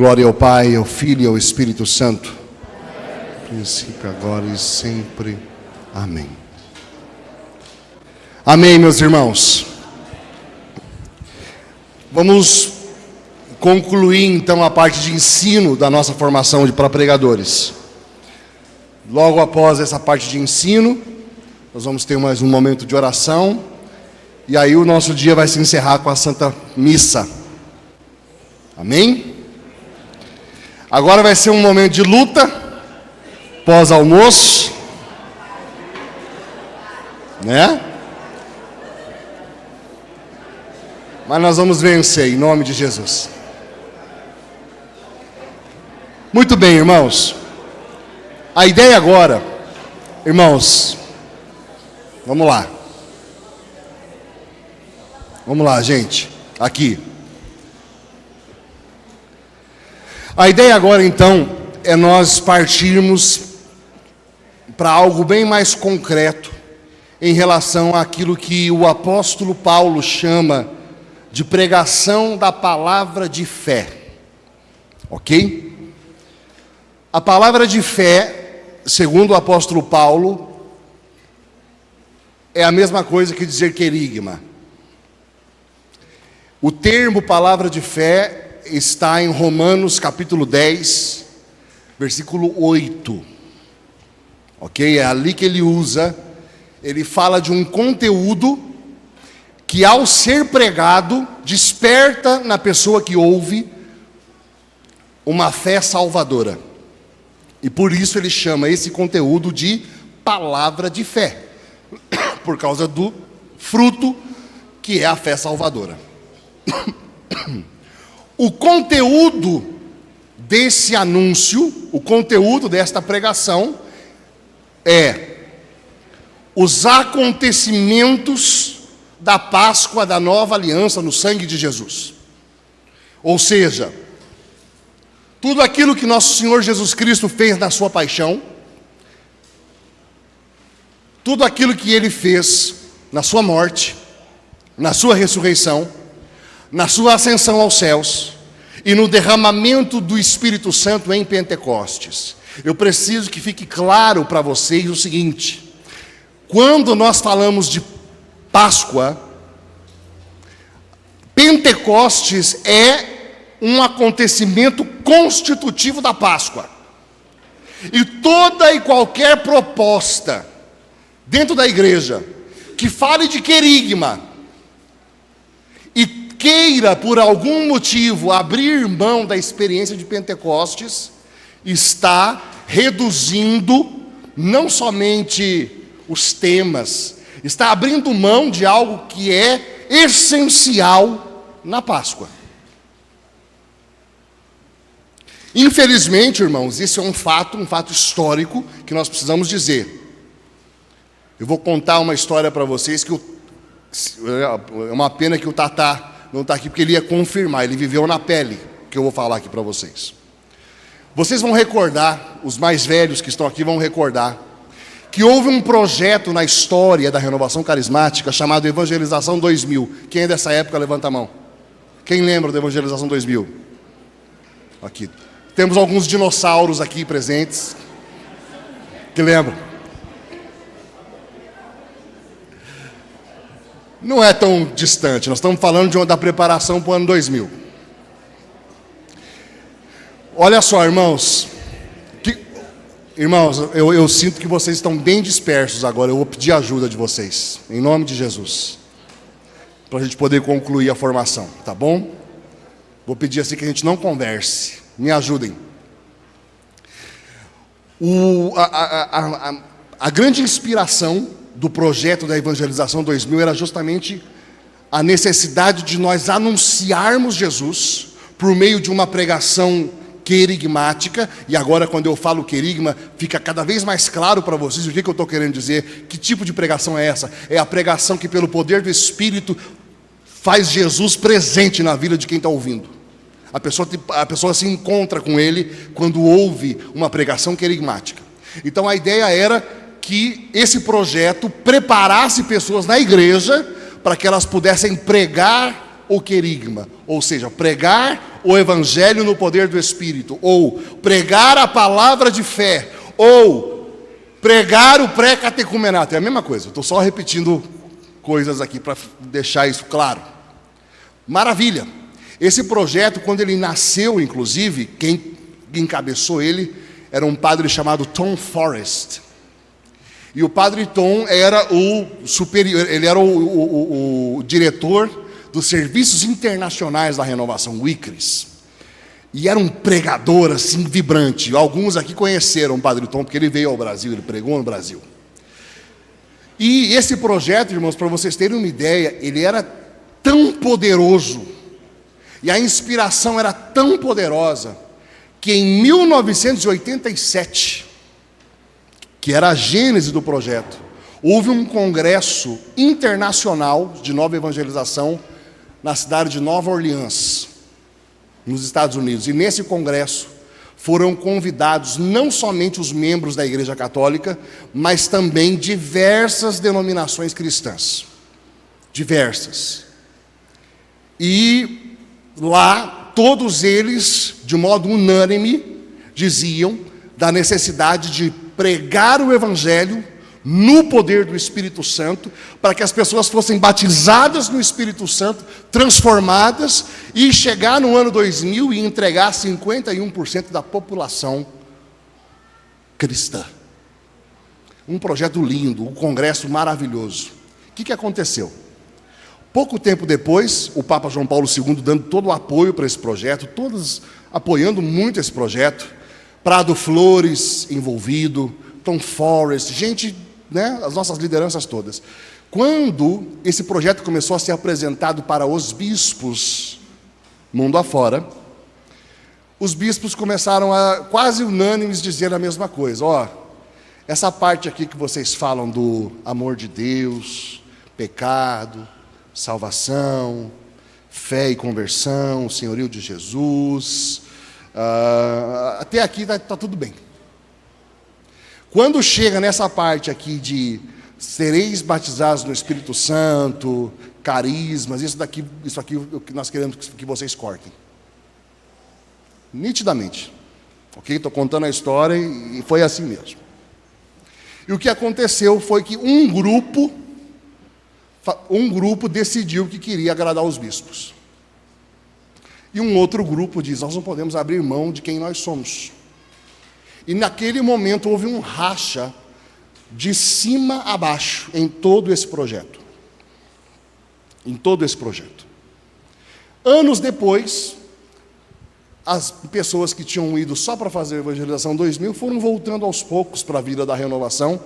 Glória ao Pai, ao Filho e ao Espírito Santo. Princípio, agora e sempre. Amém. Amém, meus irmãos. Vamos concluir então a parte de ensino da nossa formação para pregadores. Logo após essa parte de ensino, nós vamos ter mais um momento de oração. E aí o nosso dia vai se encerrar com a Santa Missa. Amém? Agora vai ser um momento de luta, pós-almoço, né? Mas nós vamos vencer, em nome de Jesus. Muito bem, irmãos. A ideia agora, irmãos, vamos lá. Vamos lá, gente, aqui. A ideia agora, então, é nós partirmos para algo bem mais concreto em relação àquilo que o apóstolo Paulo chama de pregação da palavra de fé. Ok? A palavra de fé, segundo o apóstolo Paulo, é a mesma coisa que dizer querigma. O termo palavra de fé está em Romanos capítulo 10, versículo 8. Ok? É ali que ele usa. Ele fala de um conteúdo que, ao ser pregado, desperta na pessoa que ouve uma fé salvadora. E por isso ele chama esse conteúdo de palavra de fé, por causa do fruto que é a fé salvadora. O conteúdo desse anúncio, o conteúdo desta pregação é os acontecimentos da Páscoa da nova aliança no sangue de Jesus. Ou seja, tudo aquilo que nosso Senhor Jesus Cristo fez na sua paixão, tudo aquilo que Ele fez na sua morte, na sua ressurreição, na sua ascensão aos céus e no derramamento do Espírito Santo em Pentecostes. Eu preciso que fique claro para vocês o seguinte: quando nós falamos de Páscoa, Pentecostes é um acontecimento constitutivo da Páscoa. E toda e qualquer proposta dentro da igreja que fale de querigma e queira, por algum motivo, abrir mão da experiência de Pentecostes, está reduzindo não somente os temas, está abrindo mão de algo que é essencial na Páscoa. Infelizmente, irmãos, isso é um fato histórico que nós precisamos dizer. Eu vou contar uma história para vocês que é uma pena que o Tatá não está aqui, porque ele ia confirmar, ele viveu na pele, que eu vou falar aqui para vocês. Vocês vão recordar, os mais velhos que estão aqui vão recordar, que houve um projeto na história da renovação carismática chamado Evangelização 2000. Quem é dessa época, levanta a mão. Quem lembra da Evangelização 2000? Aqui. Temos alguns dinossauros aqui presentes que lembram. Não é tão distante, nós estamos falando da preparação para o ano 2000. Olha só, irmãos. Irmãos, eu sinto que vocês estão bem dispersos agora. Eu vou pedir ajuda de vocês, em nome de Jesus, para a gente poder concluir a formação, tá bom? Vou pedir assim que a gente não converse. Me ajudem. A grande inspiração do projeto da Evangelização 2000 era justamente a necessidade de nós anunciarmos Jesus por meio de uma pregação querigmática. E agora, quando eu falo querigma, fica cada vez mais claro para vocês o que eu estou querendo dizer. Que tipo de pregação é essa? É a pregação que, pelo poder do Espírito, faz Jesus presente na vida de quem está ouvindo. A pessoa se encontra com Ele quando ouve uma pregação querigmática. Então a ideia era que esse projeto preparasse pessoas na igreja para que elas pudessem pregar o querigma, ou seja, pregar o evangelho no poder do Espírito, ou pregar a palavra de fé, ou pregar o pré-catecumenato. É a mesma coisa, estou só repetindo coisas aqui para deixar isso claro. Maravilha! Esse projeto, quando ele nasceu, inclusive, quem encabeçou ele era um padre chamado Tom Forrest. E o padre Tom era o superior, ele era o diretor dos Serviços Internacionais da Renovação, o ICRIS. E era um pregador assim vibrante. Alguns aqui conheceram o padre Tom, porque ele veio ao Brasil, ele pregou no Brasil. E esse projeto, irmãos, para vocês terem uma ideia, ele era tão poderoso, e a inspiração era tão poderosa, que em 1987, que era a gênese do projeto, houve um congresso internacional de nova evangelização na cidade de Nova Orleans, nos Estados Unidos. E nesse congresso foram convidados não somente os membros da Igreja Católica, mas também diversas denominações cristãs. Diversas. E lá, todos eles, de modo unânime, diziam da necessidade de pregar o Evangelho no poder do Espírito Santo, para que as pessoas fossem batizadas no Espírito Santo, transformadas, e chegar no ano 2000 e entregar 51% da população cristã. Um projeto lindo, um congresso maravilhoso. O que aconteceu? Pouco tempo depois, o Papa João Paulo II dando todo o apoio para esse projeto, todos apoiando muito esse projeto, Prado Flores envolvido, Tom Forrest, gente, né, as nossas lideranças todas. Quando esse projeto começou a ser apresentado para os bispos, mundo afora, os bispos começaram a, quase unânimes, dizer a mesma coisa. Ó, essa parte aqui que vocês falam do amor de Deus, pecado, salvação, fé e conversão, senhorio de Jesus, até aqui está tudo bem. Quando chega nessa parte aqui de sereis batizados no Espírito Santo, carismas, isso aqui é o que nós queremos que vocês cortem. Nitidamente. Ok? Estou contando a história e foi assim mesmo. E o que aconteceu foi que um grupo decidiu que queria agradar os bispos. E um outro grupo diz, nós não podemos abrir mão de quem nós somos. E naquele momento houve um racha de cima a baixo em todo esse projeto. Em todo esse projeto. Anos depois, as pessoas que tinham ido só para fazer a evangelização 2000 foram voltando aos poucos para a vida da renovação.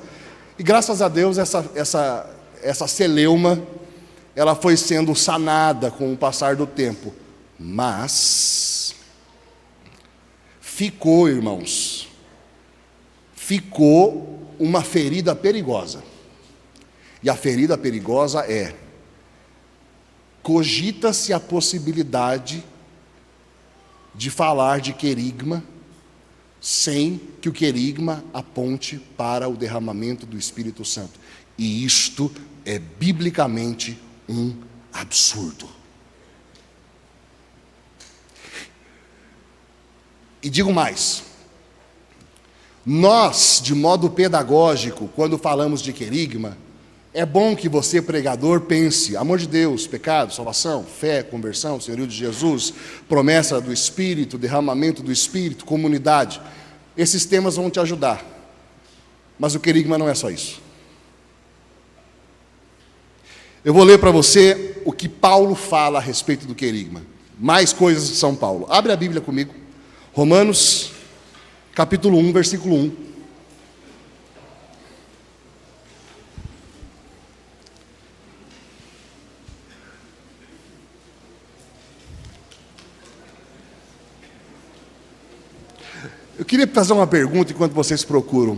E graças a Deus essa celeuma, ela foi sendo sanada com o passar do tempo. Mas ficou, irmãos, uma ferida perigosa. E a ferida perigosa é: cogita-se a possibilidade de falar de querigma sem que o querigma aponte para o derramamento do Espírito Santo. E isto é biblicamente um absurdo. E digo mais, nós, de modo pedagógico, quando falamos de querigma, é bom que você, pregador, pense: amor de Deus, pecado, salvação, fé, conversão, senhorio de Jesus, promessa do Espírito, derramamento do Espírito, comunidade. Esses temas vão te ajudar. Mas o querigma não é só isso. Eu vou ler para você o que Paulo fala a respeito do querigma. Mais coisas de São Paulo. Abre a Bíblia comigo. Romanos, capítulo 1, versículo 1. Eu queria fazer uma pergunta enquanto vocês procuram.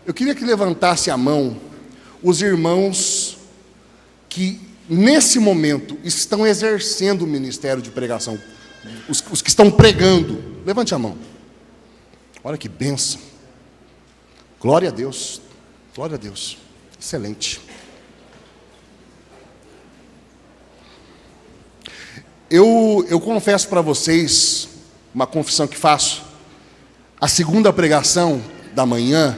Eu queria que levantasse a mão os irmãos que, nesse momento, estão exercendo o ministério de pregação. Os que estão pregando. Levante a mão. Olha que bênção. Glória a Deus. Glória a Deus. Excelente. Eu confesso para vocês, uma confissão que faço, a segunda pregação da manhã,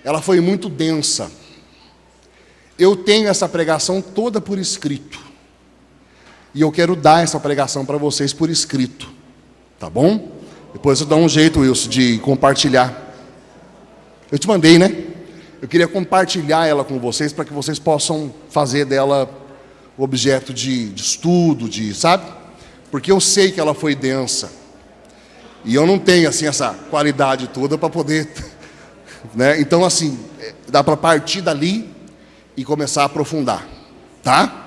ela foi muito densa. Eu tenho essa pregação toda por escrito. E eu quero dar essa pregação para vocês por escrito. Tá bom? Depois eu dou um jeito, Wilson, de compartilhar. Eu te mandei, né? Eu queria compartilhar ela com vocês para que vocês possam fazer dela objeto de estudo, sabe? Porque eu sei que ela foi densa. E eu não tenho, assim, essa qualidade toda para poder... né? Então, assim, dá para partir dali e começar a aprofundar. Tá?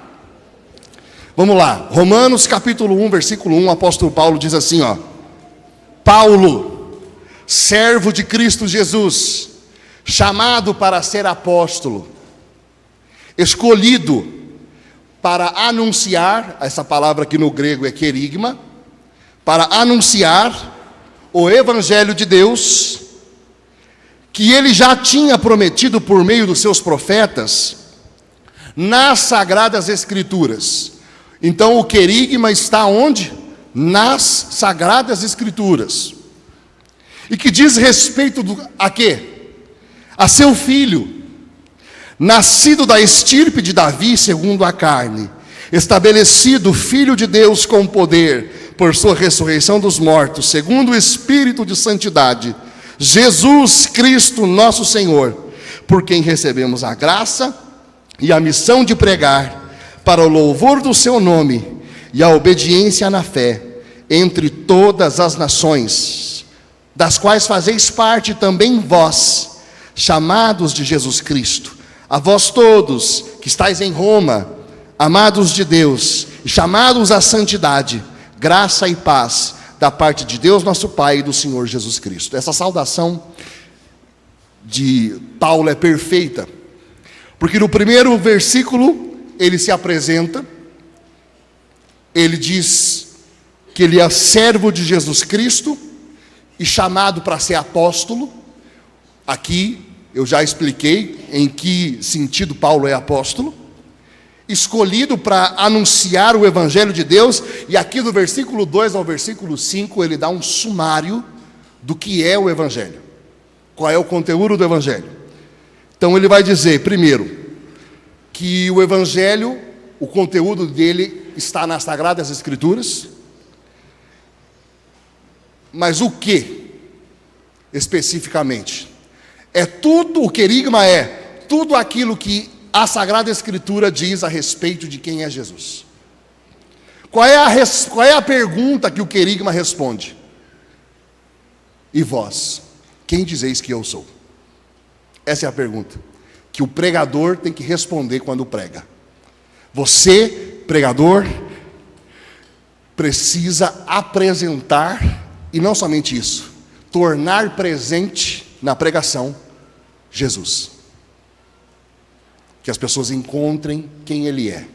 Vamos lá. Romanos capítulo 1, versículo 1, o apóstolo Paulo diz assim, ó. Paulo, servo de Cristo Jesus, chamado para ser apóstolo, escolhido para anunciar, essa palavra aqui no grego é querigma, para anunciar o evangelho de Deus, que ele já tinha prometido por meio dos seus profetas, nas sagradas escrituras. Então o querigma está onde? Nas sagradas escrituras. E que diz respeito a quê? A seu filho, nascido da estirpe de Davi segundo a carne, estabelecido filho de Deus com poder, por sua ressurreição dos mortos, segundo o Espírito de santidade, Jesus Cristo nosso Senhor, por quem recebemos a graça e a missão de pregar, para o louvor do seu nome e a obediência na fé, entre todas as nações, das quais fazeis parte também vós, chamados de Jesus Cristo, a vós todos que estáis em Roma, amados de Deus, e chamados à santidade, graça e paz, da parte de Deus nosso Pai e do Senhor Jesus Cristo. Essa saudação de Paulo é perfeita, porque no primeiro versículo, ele se apresenta, ele diz que ele é servo de Jesus Cristo, e chamado para ser apóstolo. Aqui, eu já expliquei em que sentido Paulo é apóstolo, escolhido para anunciar o Evangelho de Deus, e aqui do versículo 2 ao versículo 5, ele dá um sumário do que é o Evangelho, qual é o conteúdo do Evangelho. Então ele vai dizer, primeiro, que o Evangelho, o conteúdo dele está nas Sagradas Escrituras, mas o que, especificamente? É tudo, o querigma é tudo aquilo que a Sagrada Escritura diz a respeito de quem é Jesus. Qual é a pergunta que o querigma responde? E vós, quem dizeis que eu sou? Essa é a pergunta que o pregador tem que responder quando prega. Você, pregador, precisa apresentar, e não somente isso, tornar presente na pregação Jesus. Que as pessoas encontrem quem Ele é.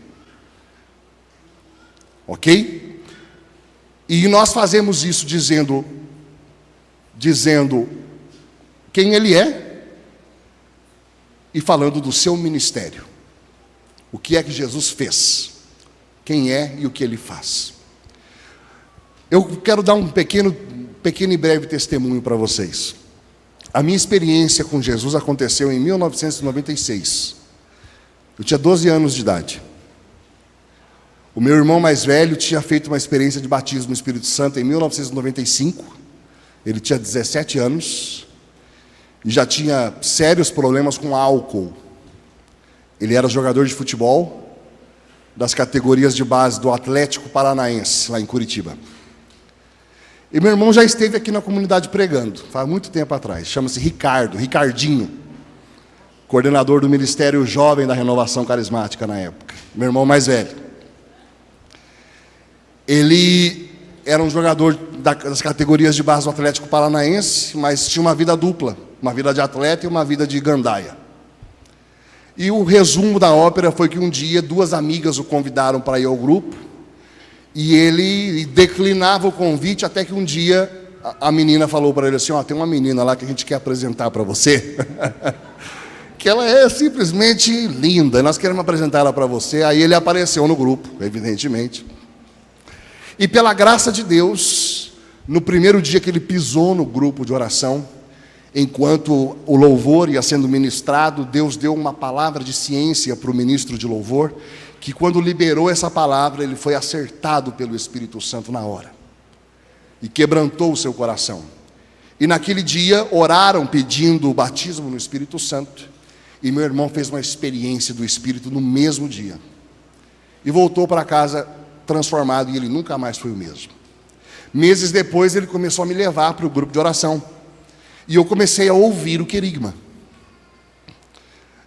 Ok? E nós fazemos isso dizendo quem Ele é e falando do seu ministério. O que é que Jesus fez? Quem é e o que Ele faz? Eu quero dar um pequeno e breve testemunho para vocês. A minha experiência com Jesus aconteceu em 1996. Eu tinha 12 anos de idade. O meu irmão mais velho tinha feito uma experiência de batismo no Espírito Santo em 1995. Ele tinha 17 anos e já tinha sérios problemas com álcool. Ele era jogador de futebol das categorias de base do Atlético Paranaense, lá em Curitiba. E meu irmão já esteve aqui na comunidade pregando, faz muito tempo atrás. Chama-se Ricardinho, coordenador do Ministério Jovem da Renovação Carismática na época. Meu irmão mais velho. Ele era um jogador das categorias de base do Atlético Paranaense, mas tinha uma vida dupla, uma vida de atleta e uma vida de gandaia. E o resumo da ópera foi que um dia 2 amigas o convidaram para ir ao grupo, e ele declinava o convite, até que um dia a menina falou para ele assim, tem uma menina lá que a gente quer apresentar para você, que ela é simplesmente linda, nós queremos apresentar ela para você. Aí ele apareceu no grupo, evidentemente. E pela graça de Deus, no primeiro dia que ele pisou no grupo de oração, enquanto o louvor ia sendo ministrado, Deus deu uma palavra de ciência para o ministro de louvor, que quando liberou essa palavra, ele foi acertado pelo Espírito Santo na hora, e quebrantou o seu coração. E naquele dia, oraram pedindo o batismo no Espírito Santo, e meu irmão fez uma experiência do Espírito no mesmo dia, e voltou para casa transformado, e ele nunca mais foi o mesmo. Meses depois, ele começou a me levar para o grupo de oração, e eu comecei a ouvir o querigma.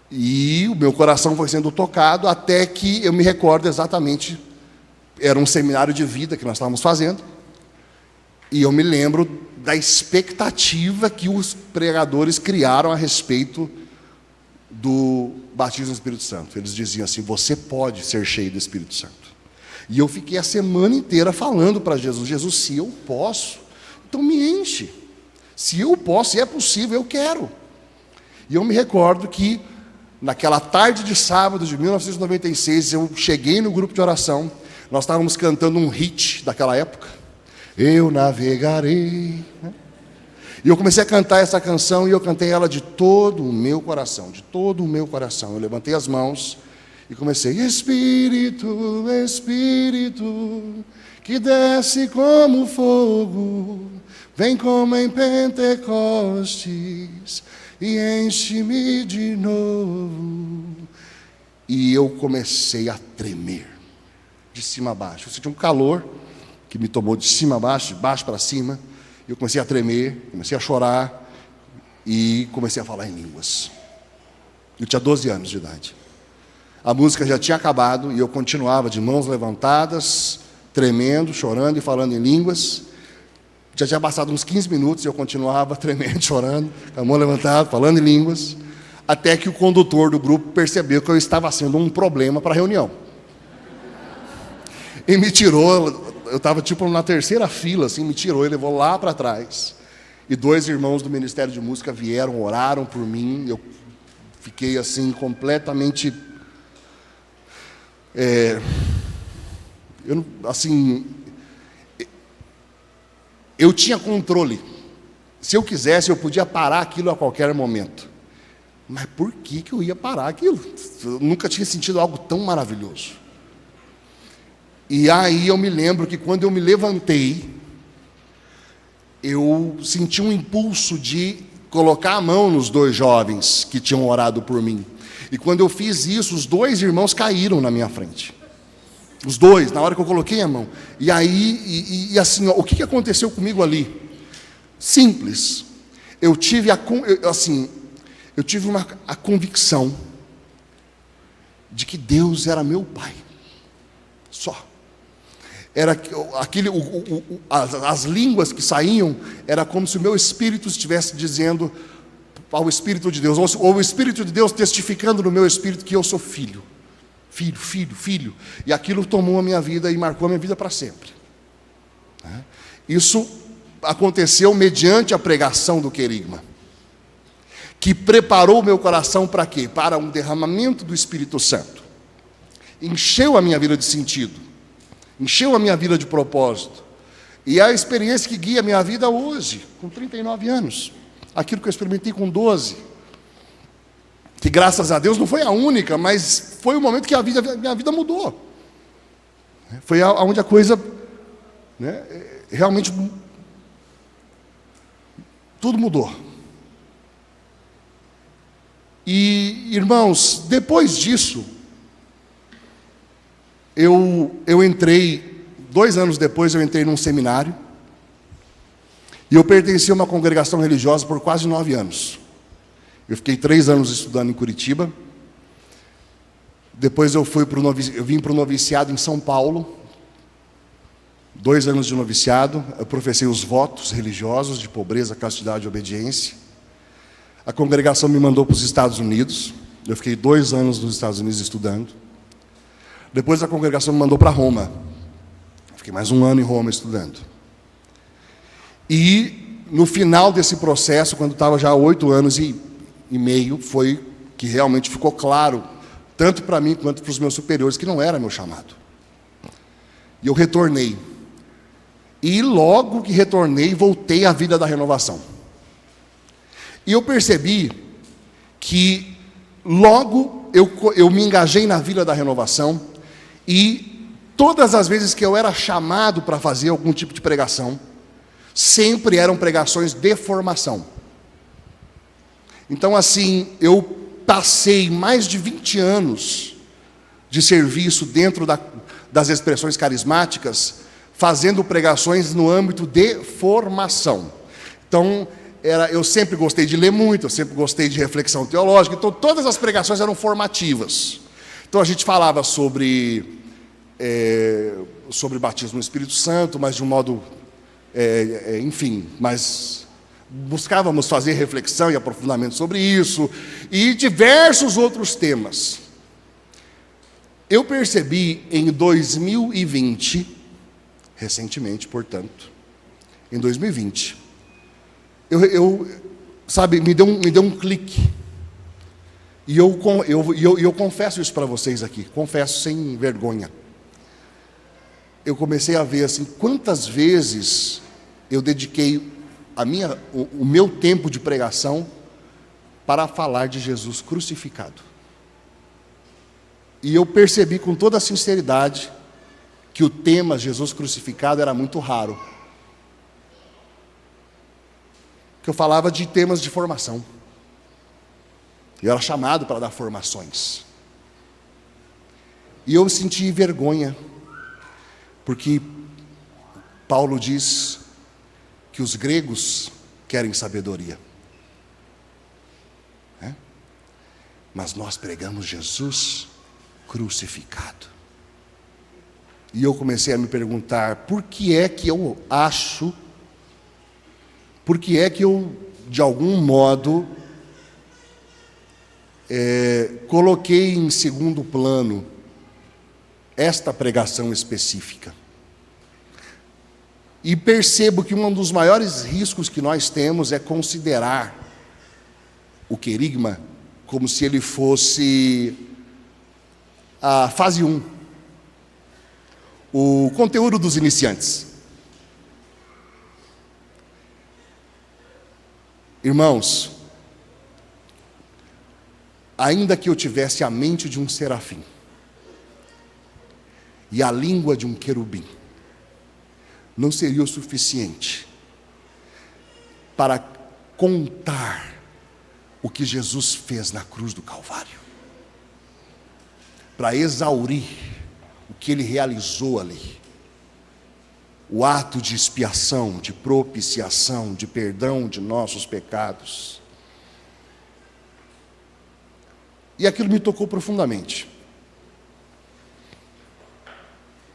E o meu coração foi sendo tocado, até que eu me recordo exatamente, era um seminário de vida que nós estávamos fazendo, e eu me lembro da expectativa que os pregadores criaram a respeito do batismo do Espírito Santo. Eles diziam assim: você pode ser cheio do Espírito Santo. E eu fiquei a semana inteira falando para Jesus: Jesus, se eu posso, então me enche. Se eu posso, se é possível, eu quero. E eu me recordo que naquela tarde de sábado de 1996, eu cheguei no grupo de oração, nós estávamos cantando um hit daquela época, Eu Navegarei, e eu comecei a cantar essa canção, e eu cantei ela de todo o meu coração, de todo o meu coração. Eu levantei as mãos e comecei: Espírito, Espírito, que desce como fogo, vem como em Pentecostes, e enche-me de novo. E eu comecei a tremer, de cima a baixo. Eu senti um calor que me tomou de cima a baixo, de baixo para cima. Eu comecei a tremer, comecei a chorar, e comecei a falar em línguas. Eu tinha 12 anos de idade. A música já tinha acabado, e eu continuava de mãos levantadas, tremendo, chorando e falando em línguas. Já tinha passado uns 15 minutos, e eu continuava tremendo, chorando, com a mão levantada, falando em línguas, até que o condutor do grupo percebeu que eu estava sendo um problema para a reunião. E me tirou, eu estava tipo na terceira fila, assim, me tirou e levou lá para trás. E 2 irmãos do Ministério de Música vieram, oraram por mim. Eu fiquei assim, completamente... eu tinha controle. Se eu quisesse, eu podia parar aquilo a qualquer momento. Mas por que eu ia parar aquilo? Eu nunca tinha sentido algo tão maravilhoso. E aí eu me lembro que quando eu me levantei, eu senti um impulso de colocar a mão nos 2 jovens que tinham orado por mim. E quando eu fiz isso, os 2 irmãos caíram na minha frente. Os 2, na hora que eu coloquei a mão. E aí, assim, ó, o que aconteceu comigo ali? Simples. Eu tive a convicção de que Deus era meu Pai. Só. Era aquele, as línguas que saíam, era como se o meu espírito estivesse dizendo ao Espírito de Deus, ou o Espírito de Deus testificando no meu espírito que eu sou filho. Filho, filho, filho. E aquilo tomou a minha vida e marcou a minha vida para sempre. Isso aconteceu mediante a pregação do querigma, que preparou o meu coração para quê? Para um derramamento do Espírito Santo. Encheu a minha vida de sentido, encheu a minha vida de propósito. E é a experiência que guia a minha vida hoje, com 39 anos. Aquilo que eu experimentei com 12. Que graças a Deus não foi a única, mas foi o momento que minha vida mudou. Foi onde a coisa, né, realmente tudo mudou. E, irmãos, depois disso, eu entrei, 2 anos depois eu entrei num seminário, e eu pertenci a uma congregação religiosa por quase 9 anos. Eu fiquei 3 anos estudando em Curitiba. Depois eu vim para o noviciado em São Paulo. 2 anos de noviciado. Eu professei os votos religiosos de pobreza, castidade e obediência. A congregação me mandou para os Estados Unidos. Eu fiquei 2 anos nos Estados Unidos estudando. Depois a congregação me mandou para Roma. Fiquei mais 1 ano em Roma estudando. E no final desse processo, quando estava já há 8 anos e meio, foi que realmente ficou claro, tanto para mim quanto para os meus superiores, que não era meu chamado. E eu retornei. E logo que retornei, voltei à vida da renovação. E eu percebi que logo eu me engajei na vida da renovação, e todas as vezes que eu era chamado para fazer algum tipo de pregação, sempre eram pregações de formação. Então assim, eu passei mais de 20 anos de serviço dentro das expressões carismáticas, fazendo pregações no âmbito de formação. Então, eu sempre gostei de ler muito, eu sempre gostei de reflexão teológica, então todas as pregações eram formativas. Então a gente falava sobre batismo no Espírito Santo, mas de um modo, enfim, mas buscávamos fazer reflexão e aprofundamento sobre isso, e diversos outros temas. Eu percebi em 2020, recentemente, portanto, em 2020, sabe, me deu um clique. E eu confesso isso para vocês aqui, confesso sem vergonha. Eu comecei a ver assim, quantas vezes eu dediquei o meu tempo de pregação para falar de Jesus crucificado. E eu percebi com toda a sinceridade que o tema Jesus crucificado era muito raro. Que eu falava de temas de formação. Eu era chamado para dar formações. E eu senti vergonha, porque Paulo diz que os gregos querem sabedoria, mas nós pregamos Jesus crucificado. E eu comecei a me perguntar, por que é que eu, de algum modo, coloquei em segundo plano esta pregação específica. E percebo que um dos maiores riscos que nós temos é considerar o querigma como se ele fosse a fase 1, o conteúdo dos iniciantes. Irmãos, ainda que eu tivesse a mente de um serafim e a língua de um querubim, não seria o suficiente para contar o que Jesus fez na cruz do Calvário, para exaurir o que Ele realizou ali, o ato de expiação, de propiciação, de perdão de nossos pecados. E aquilo me tocou profundamente.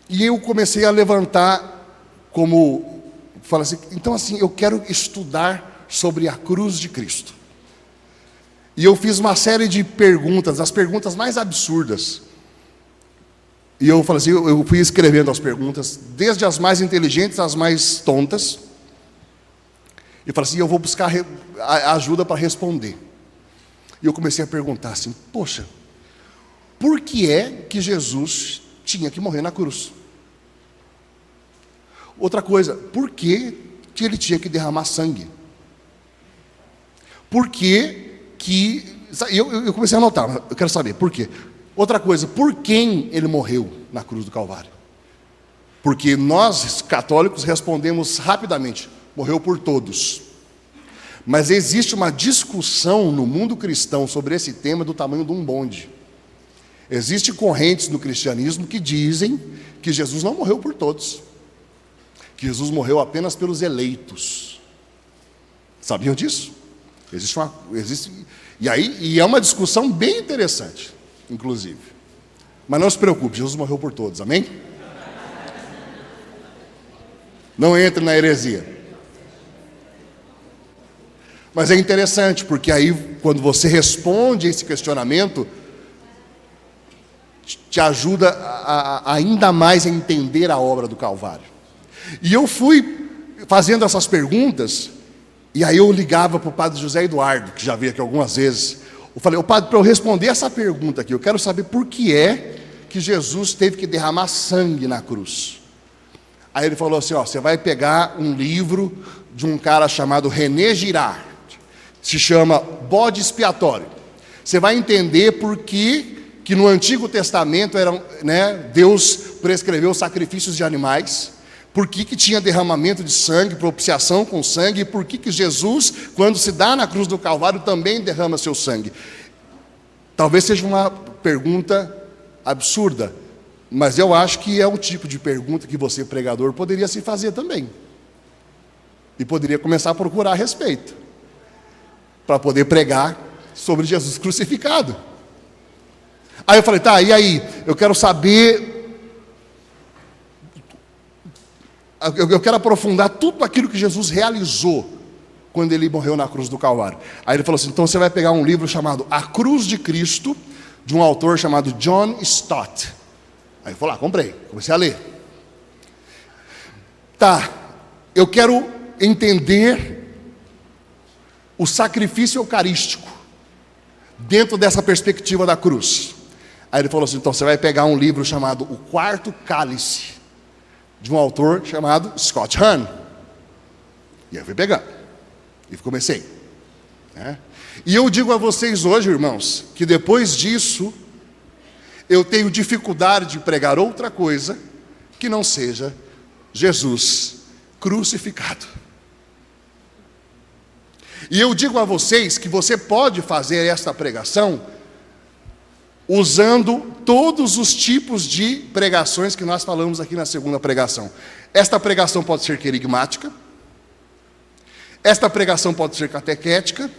E eu comecei a levantar falei assim, então assim, eu quero estudar sobre a cruz de Cristo. E eu fiz uma série de perguntas, as perguntas mais absurdas. E eu falei assim, eu fui escrevendo as perguntas, desde as mais inteligentes às mais tontas. E falei assim, eu vou buscar ajuda para responder. E eu comecei a perguntar assim, poxa, por que é que Jesus tinha que morrer na cruz? Outra coisa, por que ele tinha que derramar sangue? Por que eu comecei a anotar, eu quero saber, por quê? Outra coisa, por quem ele morreu na cruz do Calvário? Porque nós, católicos, respondemos rapidamente, morreu por todos. Mas existe uma discussão no mundo cristão sobre esse tema do tamanho de um bonde. Existem correntes no cristianismo que dizem que Jesus não morreu por todos, que Jesus morreu apenas pelos eleitos. Sabiam disso? E é uma discussão bem interessante, inclusive. Mas não se preocupe, Jesus morreu por todos, amém? Não entre na heresia. Mas é interessante, porque aí, quando você responde esse questionamento, te ajuda ainda mais a entender a obra do Calvário. E eu fui fazendo essas perguntas, e aí eu ligava para o padre José Eduardo, que já veio aqui algumas vezes. Eu falei, ô padre, para eu responder essa pergunta aqui, eu quero saber por que é que Jesus teve que derramar sangue na cruz. Aí ele falou assim, ó, você vai pegar um livro de um cara chamado René Girard, se chama Bode Expiatório. Você vai entender por que no Antigo Testamento Deus prescreveu sacrifícios de animais, por que tinha derramamento de sangue, propiciação com sangue, e por que Jesus, quando se dá na cruz do Calvário, também derrama seu sangue. Talvez seja uma pergunta absurda, mas eu acho que é o tipo de pergunta que você, pregador, poderia se fazer também. E poderia começar a procurar a respeito, para poder pregar sobre Jesus crucificado. Aí eu falei, tá, e aí? Eu quero saber, eu quero aprofundar tudo aquilo que Jesus realizou quando ele morreu na cruz do Calvário. Aí ele falou assim, então você vai pegar um livro chamado A Cruz de Cristo, de um autor chamado John Stott. Aí eu falei, comprei, comecei a ler. Tá, eu quero entender o sacrifício eucarístico dentro dessa perspectiva da cruz. Aí ele falou assim, então você vai pegar um livro chamado O Quarto Cálice, de um autor chamado Scott Hahn. E aí eu fui pegando, e comecei. E eu digo a vocês hoje, irmãos, que depois disso, eu tenho dificuldade de pregar outra coisa que não seja Jesus crucificado. E eu digo a vocês que você pode fazer esta pregação usando todos os tipos de pregações que nós falamos aqui na segunda pregação. Esta pregação pode ser querigmática, esta pregação pode ser catequética,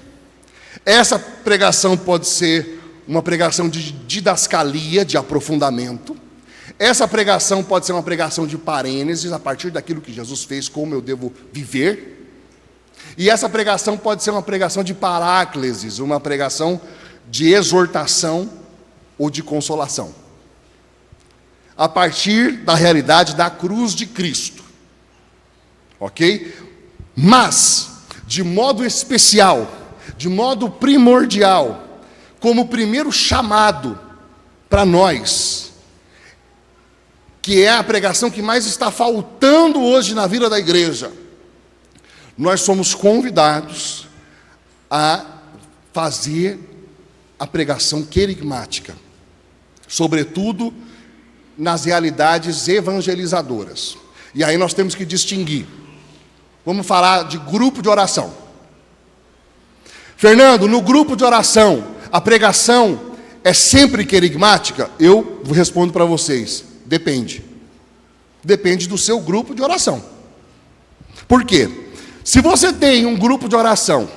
essa pregação pode ser uma pregação de didascalia, de aprofundamento. Essa pregação pode ser uma pregação de parênteses, a partir daquilo que Jesus fez, como eu devo viver. E essa pregação pode ser uma pregação de paráclesis, uma pregação de exortação ou de consolação, a partir da realidade da cruz de Cristo. Ok? Mas, de modo especial, de modo primordial, como primeiro chamado para nós, que é a pregação que mais está faltando hoje na vida da igreja, nós somos convidados a fazer a pregação querigmática, sobretudo nas realidades evangelizadoras. E aí nós temos que distinguir. Vamos falar de grupo de oração. Fernando, no grupo de oração, a pregação é sempre querigmática? Eu respondo para vocês, depende. Depende do seu grupo de oração. Por quê? Se você tem um grupo de oração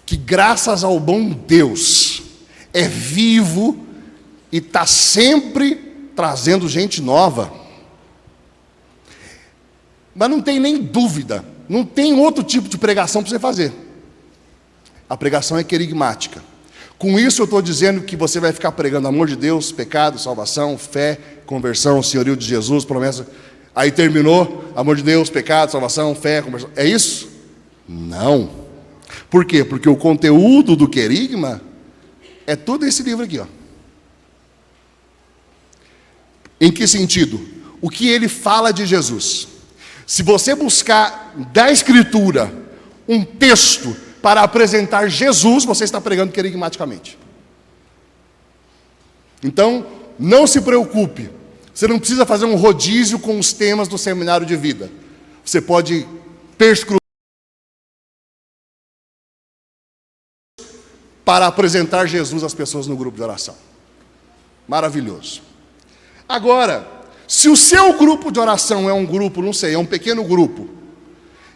que, graças ao bom Deus, é vivo e está sempre trazendo gente nova, mas não tem nem dúvida, não tem outro tipo de pregação para você fazer. A pregação é querigmática. Com isso eu estou dizendo que você vai ficar pregando amor de Deus, pecado, salvação, fé, conversão, senhorio de Jesus, promessa. Aí terminou, amor de Deus, pecado, salvação, fé, conversão. É isso? Não. Por quê? Porque o conteúdo do querigma é todo esse livro aqui, ó. Em que sentido? O que ele fala de Jesus. Se você buscar da Escritura um texto para apresentar Jesus, você está pregando querigmaticamente. Então, não se preocupe. Você não precisa fazer um rodízio com os temas do seminário de vida. Você pode perscrutar para apresentar Jesus às pessoas no grupo de oração. Maravilhoso. Agora, se o seu grupo de oração é um grupo, não sei, é um pequeno grupo,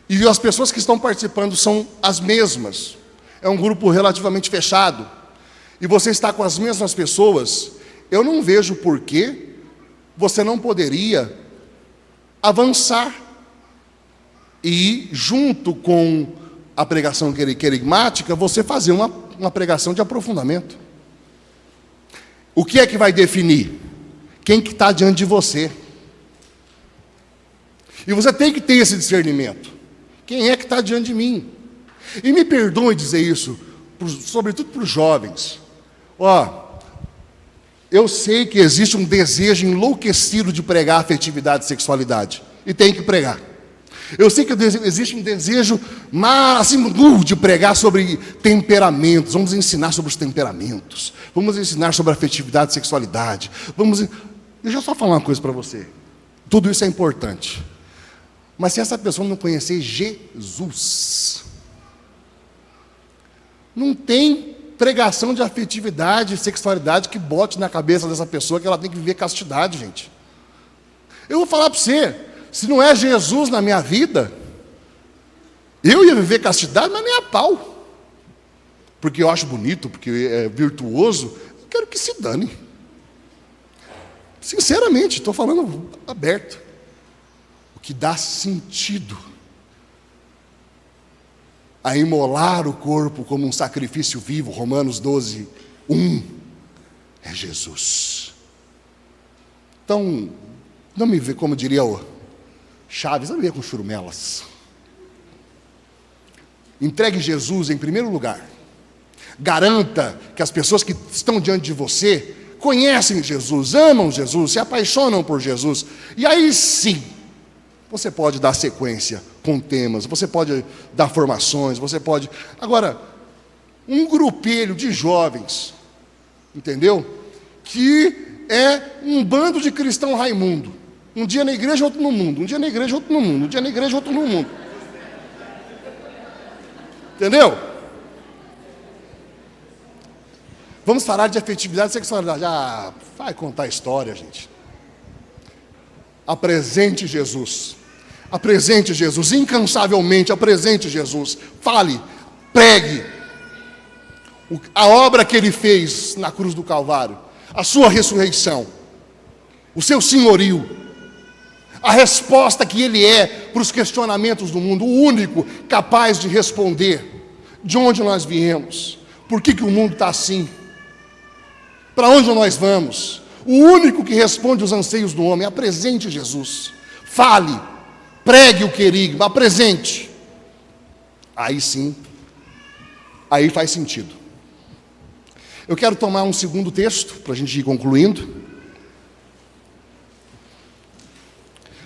e as pessoas que estão participando são as mesmas, é um grupo relativamente fechado, e você está com as mesmas pessoas, eu não vejo por que você não poderia avançar e, junto com a pregação querigmática, você fazer uma pregação de aprofundamento. O que é que vai definir? Quem que está diante de você? E você tem que ter esse discernimento. Quem é que está diante de mim? E me perdoe dizer isso, sobretudo para os jovens. Eu sei que existe um desejo enlouquecido de pregar afetividade e sexualidade, e tem que pregar. Eu sei que existe um desejo assim, de pregar sobre temperamentos. Vamos ensinar sobre os temperamentos. Vamos ensinar sobre afetividade e sexualidade. Deixa eu só falar uma coisa para você. Tudo isso é importante. Mas se essa pessoa não conhecer Jesus, não tem pregação de afetividade e sexualidade que bote na cabeça dessa pessoa que ela tem que viver castidade, gente. Eu vou falar para você, se não é Jesus na minha vida, eu ia viver castidade, mas nem a pau. Porque eu acho bonito, porque é virtuoso, eu quero que se dane. Sinceramente, estou falando aberto. O que dá sentido a imolar o corpo como um sacrifício vivo, Romanos 12, 1, é Jesus. Então, não me vê, como diria o Chaves, não me vê com churumelas. Entregue Jesus em primeiro lugar. Garanta que as pessoas que estão diante de você conhecem Jesus, amam Jesus, se apaixonam por Jesus. E aí sim, você pode dar sequência com temas, você pode dar formações, você pode... Agora, um grupelho de jovens, entendeu? Que é um bando de cristão Raimundo. Um dia na igreja, outro no mundo. Um dia na igreja, outro no mundo. Um dia na igreja, outro no mundo. Entendeu? Vamos falar de afetividade e sexualidade. Ah, vai contar história, gente. Apresente Jesus. Apresente Jesus, incansavelmente apresente Jesus. Fale, pregue a obra que Ele fez na cruz do Calvário, a sua ressurreição, o seu senhorio, a resposta que Ele é para os questionamentos do mundo, o único capaz de responder de onde nós viemos, por que o mundo está assim, para onde nós vamos. O único que responde os anseios do homem. Apresente Jesus, fale, pregue o querigma, apresente. Aí sim, aí faz sentido. Eu quero tomar um segundo texto para a gente ir concluindo.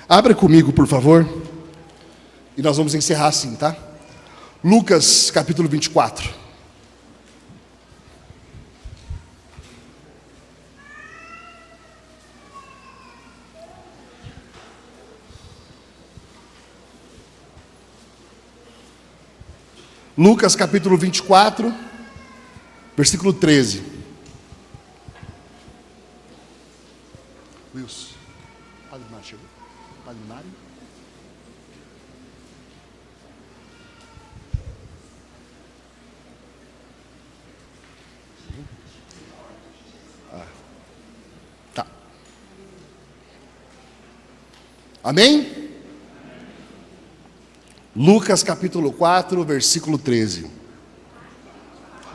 Abra comigo, por favor, e nós vamos encerrar assim, tá? Lucas capítulo 24. Lucas capítulo 24, versículo 13. Wilson, Padre Mário chegou? Padre Mário? Tá. Amém? Lucas capítulo 4, versículo 13.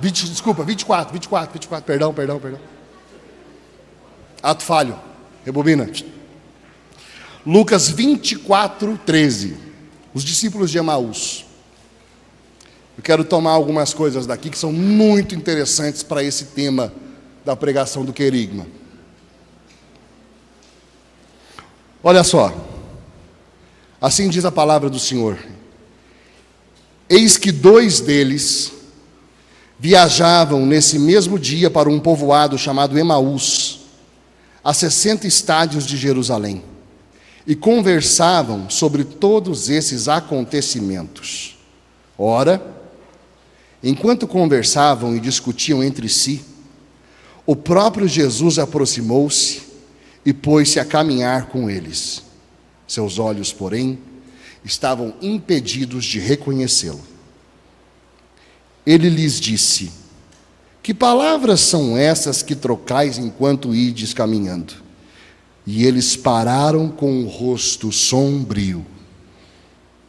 24, perdão. Ato falho, rebobina. Lucas 24, 13. Os discípulos de Emaús. Eu quero tomar algumas coisas daqui que são muito interessantes para esse tema da pregação do querigma. Olha só. Assim diz a palavra do Senhor. Eis que 2 deles viajavam nesse mesmo dia para um povoado chamado Emaús, a 60 estádios de Jerusalém, e conversavam sobre todos esses acontecimentos. Ora, enquanto conversavam e discutiam entre si, o próprio Jesus aproximou-se e pôs-se a caminhar com eles. Seus olhos, porém, estavam impedidos de reconhecê-lo. Ele lhes disse: que palavras são essas que trocais enquanto ides caminhando? E eles pararam com o rosto sombrio.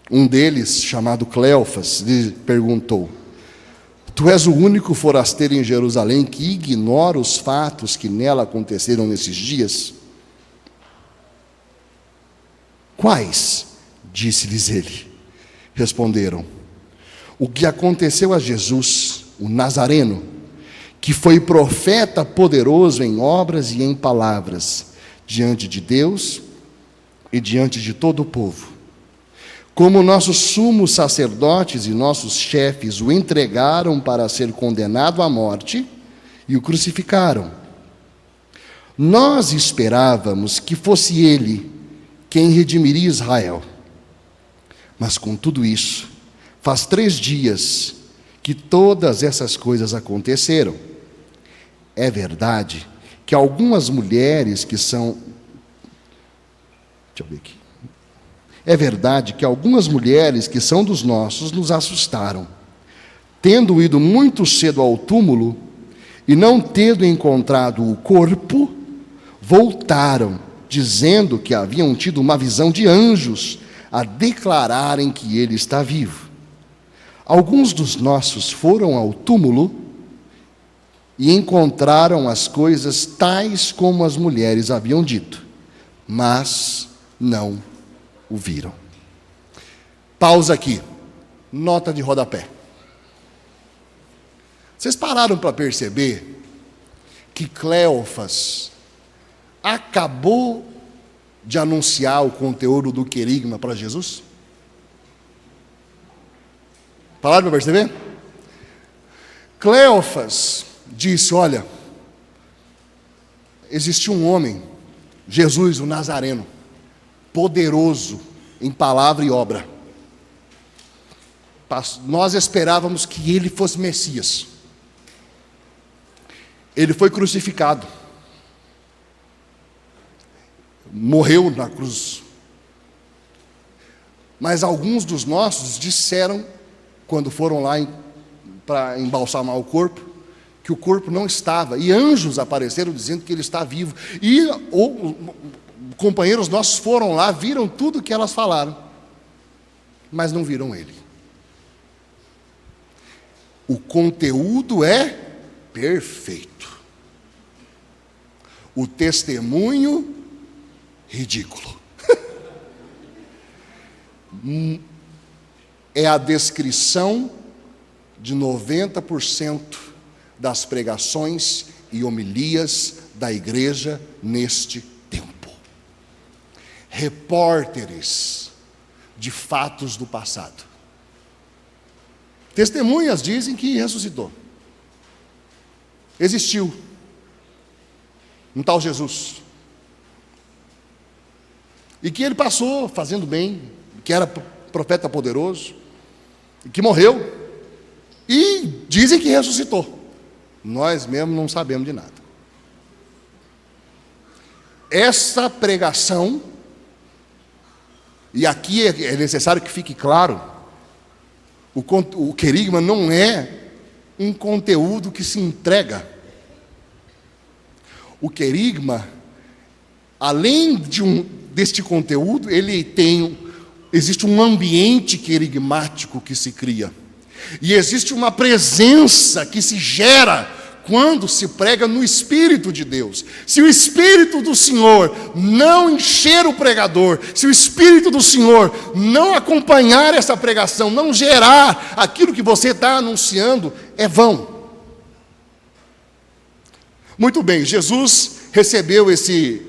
Um deles, chamado Cleofas, lhe perguntou: tu és o único forasteiro em Jerusalém que ignora os fatos que nela aconteceram nesses dias? Quais? Disse-lhes ele. Responderam: o que aconteceu a Jesus, o Nazareno, que foi profeta poderoso em obras e em palavras, diante de Deus e diante de todo o povo. Como nossos sumos sacerdotes e nossos chefes o entregaram para ser condenado à morte e o crucificaram. Nós esperávamos que fosse ele quem redimiria Israel. Mas com tudo isso, faz 3 dias que todas essas coisas aconteceram. É verdade que algumas mulheres que são... Deixa eu ver aqui. É verdade que algumas mulheres que são dos nossos nos assustaram. Tendo ido muito cedo ao túmulo e não tendo encontrado o corpo, voltaram, dizendo que haviam tido uma visão de anjos a declararem que ele está vivo. Alguns dos nossos foram ao túmulo e encontraram as coisas tais como as mulheres haviam dito, mas não o viram. Pausa aqui. Nota de rodapé. Vocês pararam para perceber que Cleófas acabou de anunciar o conteúdo do querigma para Jesus? Pararam para perceber? Cleófas disse: olha, existiu um homem, Jesus o Nazareno, poderoso em palavra e obra. Nós esperávamos que ele fosse Messias. Ele foi crucificado. Morreu na cruz. Mas alguns dos nossos disseram, quando foram lá para embalsamar o corpo, que o corpo não estava. E anjos apareceram dizendo que ele está vivo. E companheiros nossos foram lá, viram tudo que elas falaram, mas não viram ele. O conteúdo é perfeito. O testemunho, ridículo. É a descrição de 90% das pregações e homilias da igreja neste tempo. Repórteres de fatos do passado. Testemunhas dizem que ressuscitou. Existiu um tal Jesus. E que ele passou fazendo bem, que era profeta poderoso, e que morreu. E dizem que ressuscitou. Nós mesmos não sabemos de nada. Essa pregação, e aqui é necessário que fique claro, o querigma não é um conteúdo que se entrega. O querigma, além deste conteúdo, existe um ambiente querigmático que se cria. E existe uma presença que se gera quando se prega no Espírito de Deus. Se o Espírito do Senhor não encher o pregador, se o Espírito do Senhor não acompanhar essa pregação, não gerar aquilo que você está anunciando, é vão. Muito bem, Jesus recebeu esse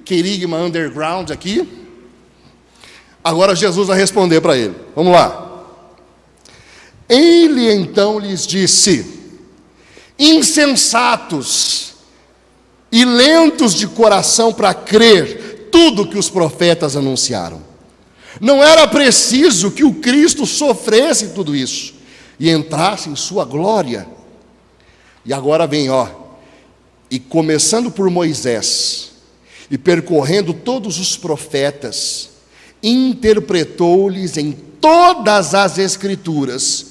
querigma underground aqui. Agora Jesus vai responder para ele. Vamos lá. Ele então lhes disse: insensatos e lentos de coração para crer tudo que os profetas anunciaram. Não era preciso que o Cristo sofresse tudo isso e entrasse em sua glória. E agora vem, e começando por Moisés e percorrendo todos os profetas, interpretou-lhes em todas as Escrituras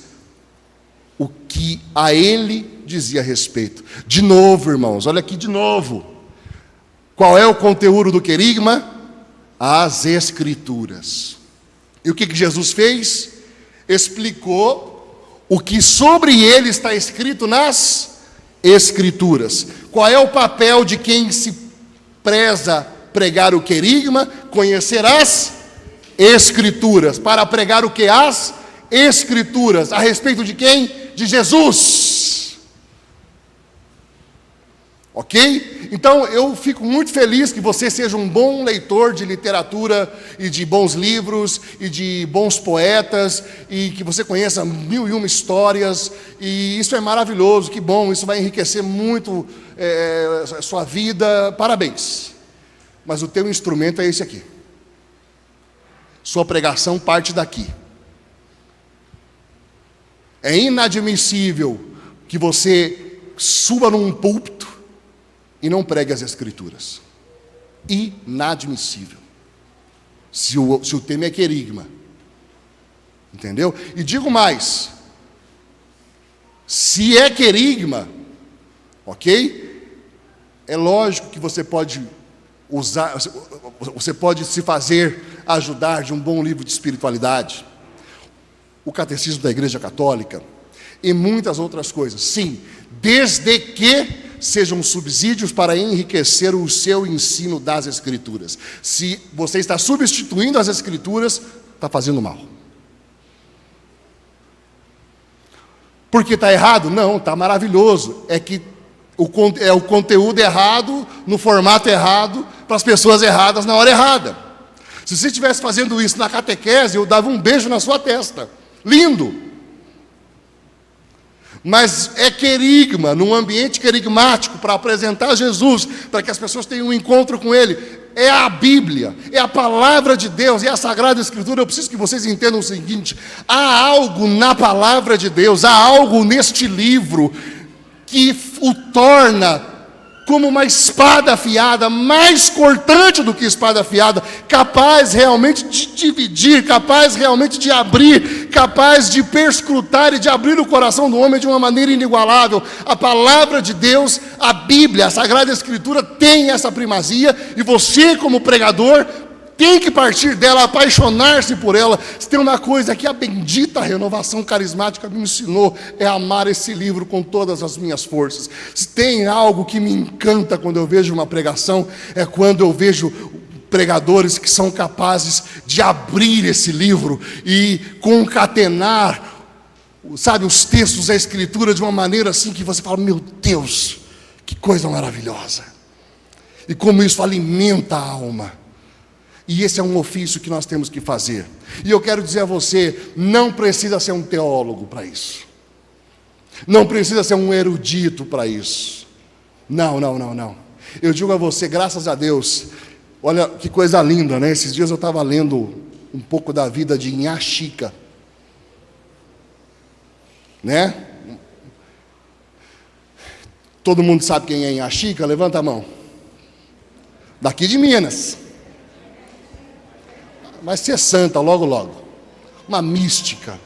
o que a ele dizia a respeito. De novo, irmãos, olha aqui de novo. Qual é o conteúdo do querigma? As Escrituras. E o que Jesus fez? Explicou o que sobre ele está escrito nas Escrituras. Qual é o papel de quem se preza pregar o querigma? Conhecer as Escrituras. Para pregar o que? As Escrituras. A respeito de quem? De Jesus. Ok? Então eu fico muito feliz que você seja um bom leitor de literatura e de bons livros e de bons poetas e que você conheça 1001 histórias, e isso é maravilhoso, que bom, isso vai enriquecer muito a sua vida, parabéns. Mas o teu instrumento é esse aqui. Sua pregação parte daqui. É inadmissível que você suba num púlpito e não pregue as Escrituras. Inadmissível. Se o tema é querigma. Entendeu? E digo mais. Se é querigma, ok? É lógico que você pode usar, você pode se fazer ajudar de um bom livro de espiritualidade, o Catecismo da Igreja Católica e muitas outras coisas. Sim, desde que sejam subsídios para enriquecer o seu ensino das Escrituras. Se você está substituindo as Escrituras, está fazendo mal. Porque está errado? Não, está maravilhoso. É que é o conteúdo errado, no formato errado, para as pessoas erradas, na hora errada. Se você estivesse fazendo isso na catequese, eu dava um beijo na sua testa. Lindo! Mas é querigma, num ambiente querigmático, para apresentar Jesus, para que as pessoas tenham um encontro com Ele. É a Bíblia, é a palavra de Deus, é a Sagrada Escritura. Eu preciso que vocês entendam o seguinte: há algo na palavra de Deus, há algo neste livro que o torna como uma espada afiada, mais cortante do que espada afiada, capaz realmente de dividir, capaz realmente de abrir, capaz de perscrutar e de abrir o coração do homem de uma maneira inigualável. A palavra de Deus, a Bíblia, a Sagrada Escritura tem essa primazia, e você, como pregador, tem que partir dela, apaixonar-se por ela. Se tem uma coisa que a bendita renovação carismática me ensinou, é amar esse livro com todas as minhas forças. Se tem algo que me encanta quando eu vejo uma pregação, é quando eu vejo pregadores que são capazes de abrir esse livro e concatenar, sabe, os textos da Escritura de uma maneira assim que você fala: meu Deus, que coisa maravilhosa. E como isso alimenta a alma. E esse é um ofício que nós temos que fazer. E eu quero dizer a você, não precisa ser um teólogo para isso. Não precisa ser um erudito para isso. Não. Eu digo a você, graças a Deus, olha que coisa linda, né? Esses dias eu estava lendo um pouco da vida de Inhá Chica, né? Todo mundo sabe quem é Inhá Chica? Levanta a mão. Daqui de Minas. Vai ser santa logo, logo. Uma mística.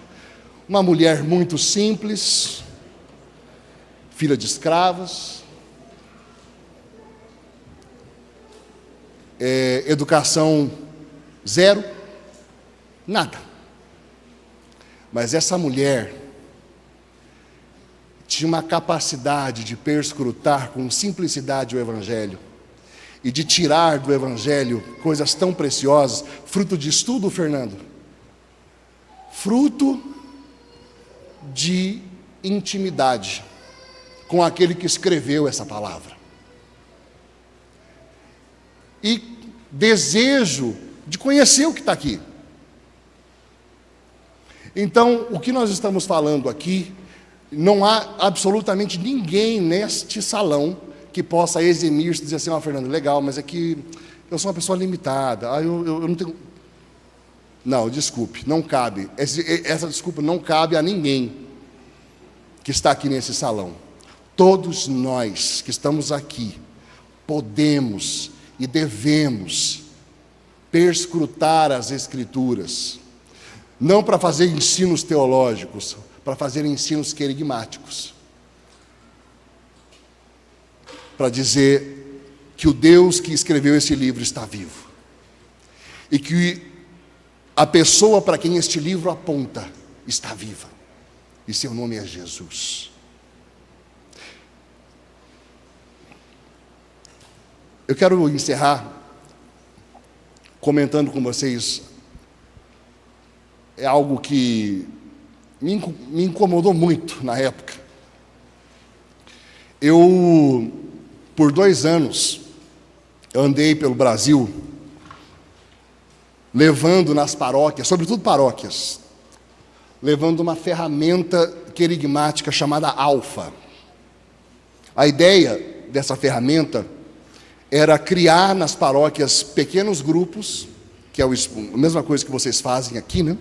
Uma mulher muito simples, filha de escravos, educação zero, nada. Mas essa mulher tinha uma capacidade de perscrutar com simplicidade o Evangelho, e de tirar do Evangelho coisas tão preciosas. Fruto de estudo, Fernando? Fruto de intimidade com aquele que escreveu essa palavra. E desejo de conhecer o que está aqui. Então, o que nós estamos falando aqui, não há absolutamente ninguém neste salão que possa eximir-se e dizer assim: Fernando, legal, mas é que eu sou uma pessoa limitada, eu não tenho... Não, desculpe, não cabe. Essa desculpa não cabe a ninguém que está aqui nesse salão. Todos nós que estamos aqui podemos e devemos perscrutar as Escrituras, não para fazer ensinos teológicos, para fazer ensinos querigmáticos, para dizer que o Deus que escreveu esse livro está vivo, e que a pessoa para quem este livro aponta está viva, e seu nome é Jesus. Eu quero encerrar comentando com vocês algo que me incomodou muito na época. por 2 anos, eu andei pelo Brasil, levando nas paróquias, sobretudo paróquias, levando uma ferramenta querigmática chamada Alfa. A ideia dessa ferramenta era criar nas paróquias pequenos grupos, que é a mesma coisa que vocês fazem aqui, né?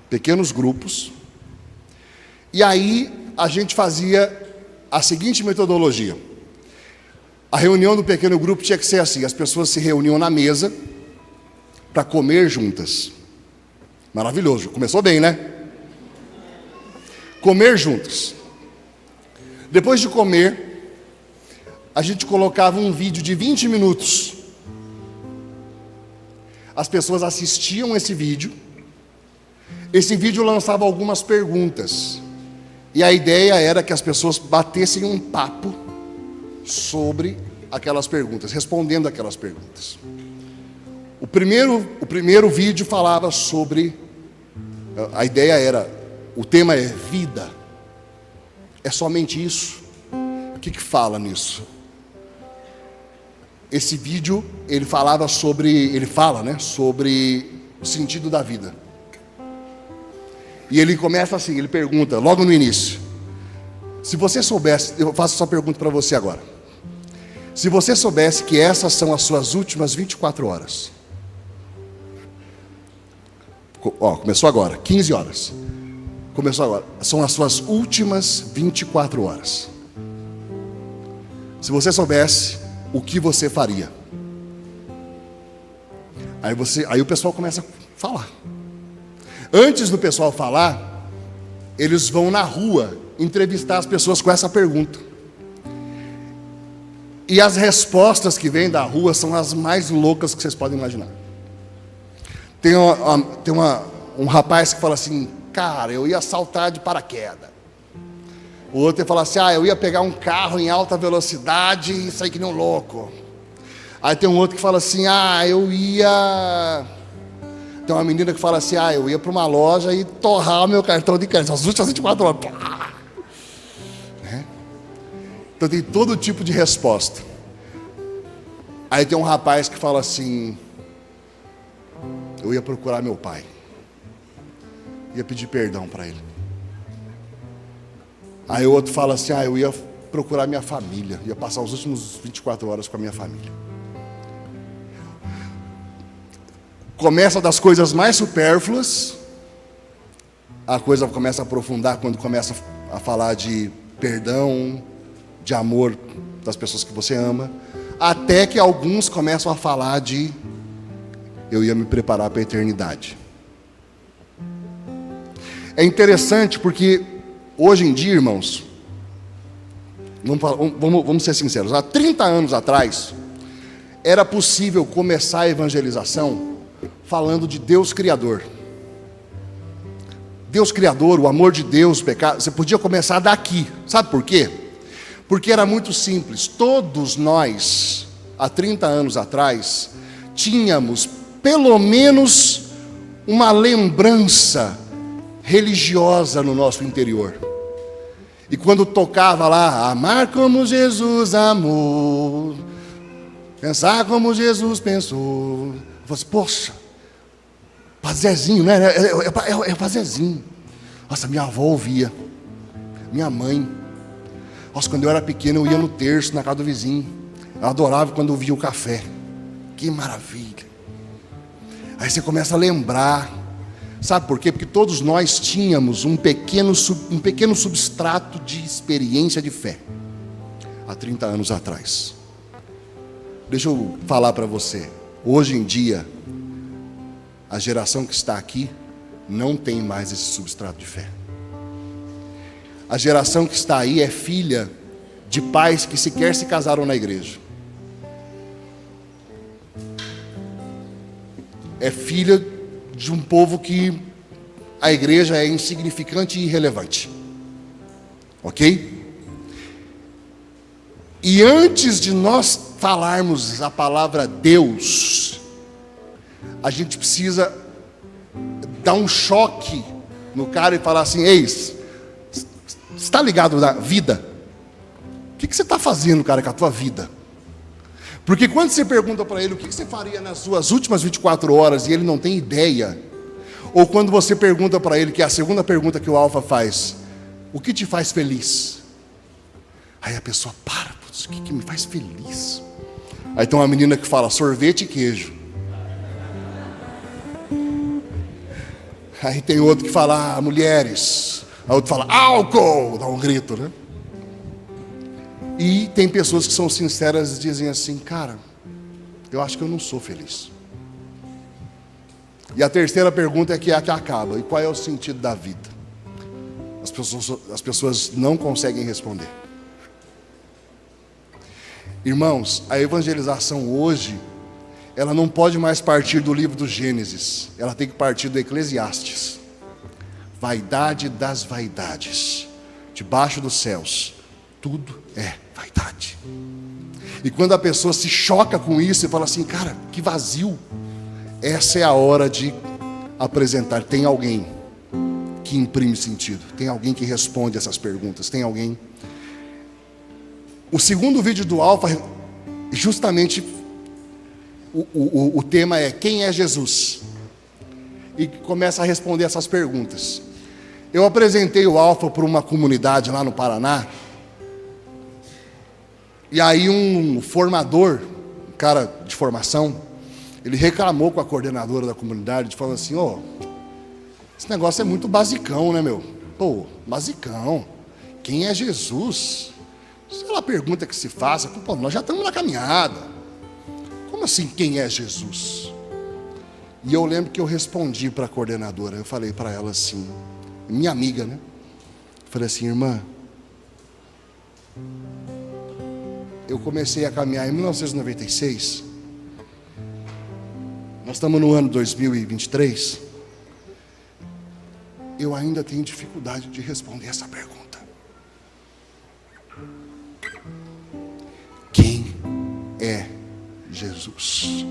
Pequenos grupos. E aí a gente fazia a seguinte metodologia. A reunião do pequeno grupo tinha que ser assim: as pessoas se reuniam na mesa para comer juntas. Maravilhoso, começou bem, né? Comer juntas. Depois de comer, a gente colocava um vídeo de 20 minutos. As pessoas assistiam esse vídeo. Esse vídeo lançava algumas perguntas. E a ideia era que as pessoas batessem um papo sobre aquelas perguntas, respondendo aquelas perguntas. O primeiro vídeo falava sobre, a ideia era, o tema é vida. É somente isso? O que fala nisso? Esse vídeo, ele fala, né, sobre o sentido da vida. E ele começa assim, ele pergunta, logo no início: se você soubesse, eu faço essa pergunta para você agora. Se você soubesse que essas são as suas últimas 24 horas. Começou agora, 15 horas. Começou agora. São as suas últimas 24 horas. Se você soubesse, o que você faria? Aí o pessoal começa a falar. Antes do pessoal falar, eles vão na rua entrevistar as pessoas com essa pergunta. E as respostas que vêm da rua são as mais loucas que vocês podem imaginar. Tem um rapaz que fala assim: cara, eu ia saltar de paraquedas. O outro ia falar assim: eu ia pegar um carro em alta velocidade e sair que nem um louco. Aí tem um outro que fala assim: eu ia... Tem uma menina que fala assim: eu ia para uma loja e torrar o meu cartão de crédito, as últimas 24 horas. Né? Então tem todo tipo de resposta. Aí tem um rapaz que fala assim: eu ia procurar meu pai, ia pedir perdão para ele. Aí o outro fala assim: eu ia procurar minha família, ia passar os últimos 24 horas com a minha família. Começa das coisas mais supérfluas, a coisa começa a aprofundar quando começa a falar de perdão, de amor das pessoas que você ama, até que alguns começam a falar de: eu ia me preparar para a eternidade. É interessante porque hoje em dia, irmãos, vamos ser sinceros, há 30 anos atrás, era possível começar a evangelização falando de Deus Criador. Deus Criador, o amor de Deus, o pecado, você podia começar daqui. Sabe por quê? Porque era muito simples. Todos nós, há 30 anos atrás, tínhamos pelo menos uma lembrança religiosa no nosso interior. E quando tocava lá: amar como Jesus amou, pensar como Jesus pensou, eu falei assim: poxa, Pazezinho, né? É Pazezinho. Nossa, minha avó ouvia, minha mãe. Nossa, quando eu era pequeno eu ia no terço, na casa do vizinho. Eu adorava quando eu via o café. Que maravilha. Aí você começa a lembrar. Sabe por quê? Porque todos nós tínhamos um pequeno substrato de experiência de fé há 30 anos atrás. Deixa eu falar para você. Hoje em dia, a geração que está aqui não tem mais esse substrato de fé. A geração que está aí é filha de pais que sequer se casaram na igreja. É filha de um povo que a igreja é insignificante e irrelevante. Ok? E antes de nós falarmos a palavra Deus, a gente precisa dar um choque no cara e falar assim: ei, você está ligado na vida? O que você está fazendo, cara, com a tua vida? Porque quando você pergunta para ele o que você faria nas suas últimas 24 horas e ele não tem ideia, ou quando você pergunta para ele, que é a segunda pergunta que o Alfa faz, o que te faz feliz? Aí a pessoa para, putz, o que me faz feliz? Aí tem uma menina que fala sorvete e queijo. Aí tem outro que fala mulheres. Aí outro fala álcool, dá um grito, né? E tem pessoas que são sinceras e dizem assim, cara, eu acho que eu não sou feliz. E a terceira pergunta é que acaba, e qual é o sentido da vida? As pessoas não conseguem responder. Irmãos, a evangelização hoje, ela não pode mais partir do livro do Gênesis, ela tem que partir do Eclesiastes. Vaidade das vaidades, debaixo dos céus, tudo é vaidade. E quando a pessoa se choca com isso e fala assim, cara, que vazio, essa é a hora de apresentar. Tem alguém que imprime sentido, tem alguém que responde essas perguntas, tem alguém. O segundo vídeo do Alfa, justamente o tema é quem é Jesus? E começa a responder essas perguntas. Eu apresentei o Alfa para uma comunidade lá no Paraná. E aí um formador, um cara de formação, ele reclamou com a coordenadora da comunidade, falando assim, esse negócio é muito basicão, né, meu? Pô, basicão. Quem é Jesus? Isso é uma pergunta que se faça. Pô, nós já estamos na caminhada. Como assim, quem é Jesus? E eu lembro que eu respondi para a coordenadora, eu falei para ela assim, minha amiga, né? Eu falei assim, irmã, eu comecei a caminhar em 1996, nós estamos no ano 2023, eu ainda tenho dificuldade de responder essa pergunta. Quem é Jesus?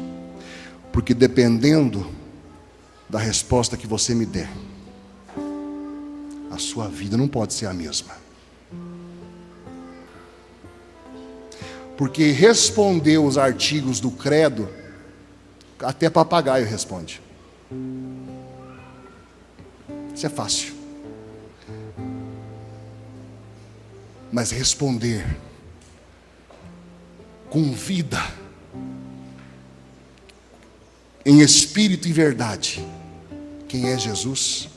Porque dependendo da resposta que você me der, a sua vida não pode ser a mesma. Porque responder os artigos do credo, até papagaio responde. Isso é fácil. Mas responder com vida, em espírito e verdade, quem é Jesus,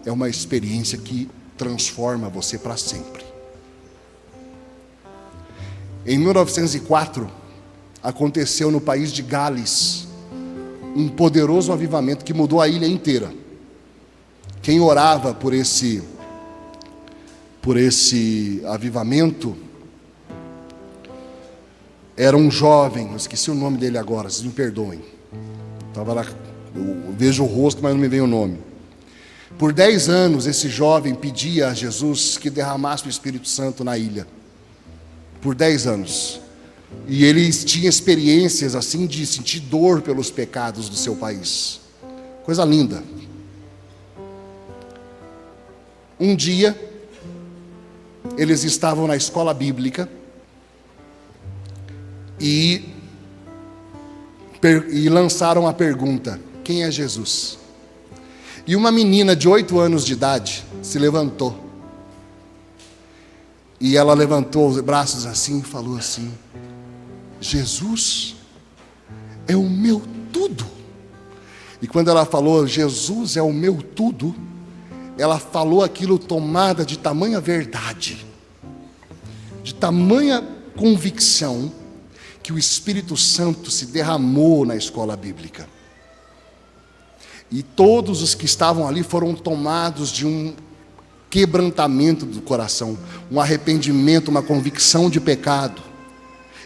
é uma experiência que transforma você para sempre. Em 1904, aconteceu no país de Gales um poderoso avivamento que mudou a ilha inteira. Quem orava por esse avivamento era um jovem, eu esqueci o nome dele agora, vocês me perdoem. Estava lá, eu vejo o rosto, mas não me vem o nome. Por 10 anos, esse jovem pedia a Jesus que derramasse o Espírito Santo na ilha. Por 10 anos. E ele tinha experiências assim de sentir dor pelos pecados do seu país. Coisa linda. Um dia, eles estavam na escola bíblica e lançaram a pergunta: quem é Jesus? E uma menina de 8 anos de idade se levantou. E ela levantou os braços assim e falou assim: Jesus é o meu tudo. E quando ela falou Jesus é o meu tudo, ela falou aquilo tomada de tamanha verdade, de tamanha convicção, que o Espírito Santo se derramou na escola bíblica. E todos os que estavam ali foram tomados de um quebrantamento do coração, um arrependimento, uma convicção de pecado.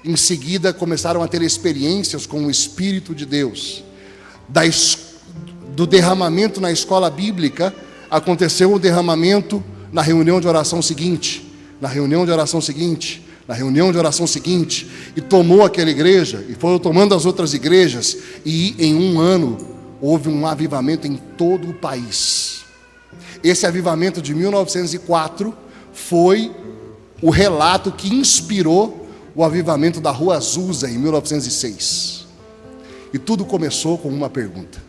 Em seguida começaram a ter experiências com o Espírito de Deus. Do derramamento na escola bíblica, aconteceu o derramamento na reunião de oração seguinte, na reunião de oração seguinte, na reunião de oração seguinte, e tomou aquela igreja, e foram tomando as outras igrejas, e em um ano houve um avivamento em todo o país. Esse avivamento de 1904 foi o relato que inspirou o avivamento da Rua Azusa em 1906. E tudo começou com uma pergunta: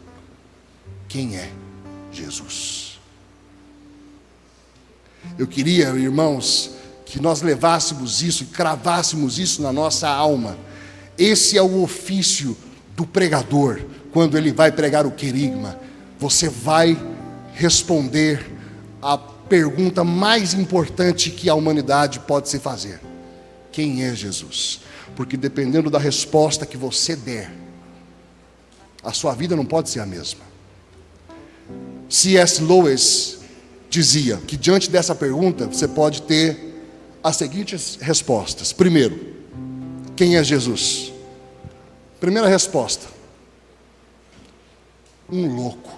quem é Jesus? Eu queria, irmãos, que nós levássemos isso e cravássemos isso na nossa alma. Esse é o ofício do pregador. Quando ele vai pregar o querigma, você vai responder a pergunta mais importante que a humanidade pode se fazer: quem é Jesus? Porque dependendo da resposta que você der, a sua vida não pode ser a mesma. C.S. Lewis dizia que diante dessa pergunta você pode ter as seguintes respostas. Primeiro, quem é Jesus? Primeira resposta: um louco.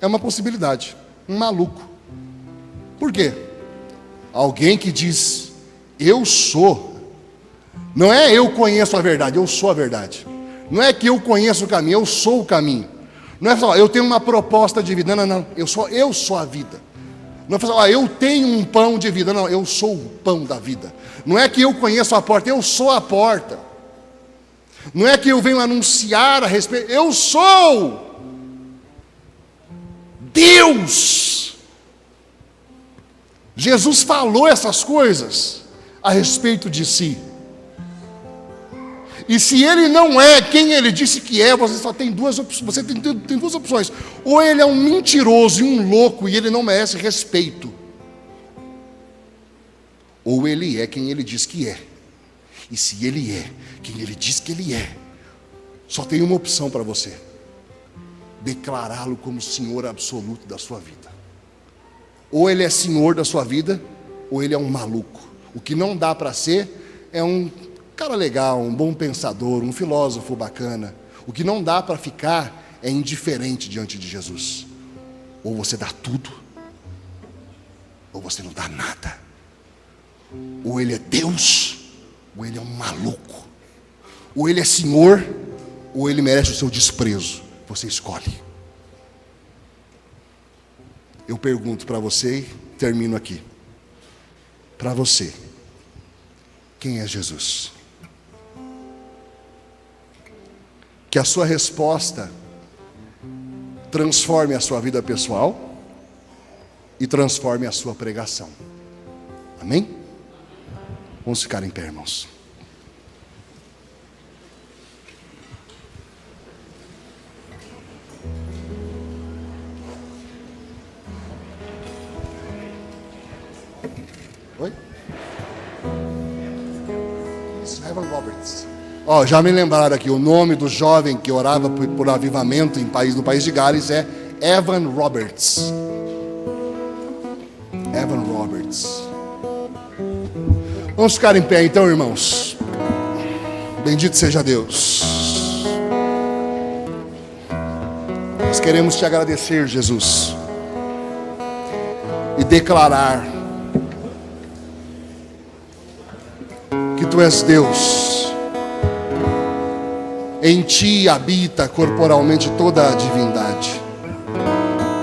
É uma possibilidade, um maluco. Por quê? Alguém que diz, eu sou. Não é eu conheço a verdade, eu sou a verdade. Não é que eu conheço o caminho, eu sou o caminho. Não é só, eu tenho uma proposta de vida. Não, eu sou a vida. Não é só, eu tenho um pão de vida. Não, eu sou o pão da vida. Não é que eu conheço a porta, eu sou a porta. Não é que eu venho anunciar a respeito, eu sou Deus. Jesus falou essas coisas a respeito de si. E se ele não é quem ele disse que é, você só tem duas opções. Você tem duas opções. Ou ele é um mentiroso e um louco e ele não merece respeito, ou ele é quem ele diz que é. E se ele é quem ele diz que ele é, só tem uma opção para você: declará-lo como Senhor absoluto da sua vida. Ou ele é Senhor da sua vida, ou ele é um maluco. O que não dá para ser é um cara legal, um bom pensador, um filósofo bacana. O que não dá para ficar é indiferente diante de Jesus. Ou você dá tudo, ou você não dá nada. Ou ele é Deus, ou ele é um maluco. Ou ele é Senhor, ou ele merece o seu desprezo. Você escolhe. Eu pergunto para você e termino aqui. Para você, quem é Jesus? Que a sua resposta transforme a sua vida pessoal e transforme a sua pregação. Amém? Vamos ficar em pé, irmãos. Oi? Isso, Evan Roberts. Já me lembraram aqui, o nome do jovem que orava por avivamento no país de Gales é Evan Roberts. Evan Roberts. Vamos ficar em pé então, irmãos. Bendito seja Deus. Nós queremos te agradecer, Jesus, e declarar que Tu és Deus. Em Ti habita corporalmente toda a divindade.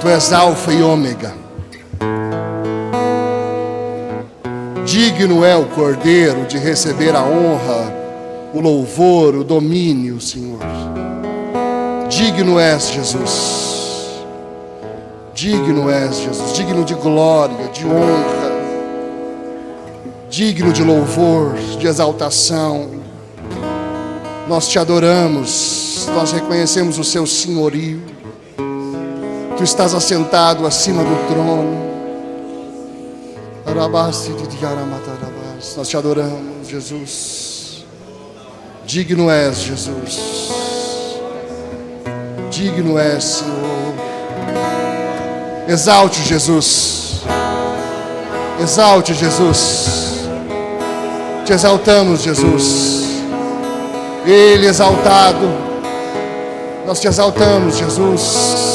Tu és Alfa e Ômega. Digno é o Cordeiro de receber a honra, o louvor, o domínio, Senhor. Digno és, Jesus. Digno és, Jesus. Digno de glória, de honra. Digno de louvor, de exaltação. Nós te adoramos, nós reconhecemos o seu senhorio. Tu estás assentado acima do trono. Nós te adoramos, Jesus. Digno és, Jesus. Digno és, Senhor. Exalte Jesus. Exalte Jesus. Te exaltamos, Jesus. Ele exaltado, nós te exaltamos, Jesus.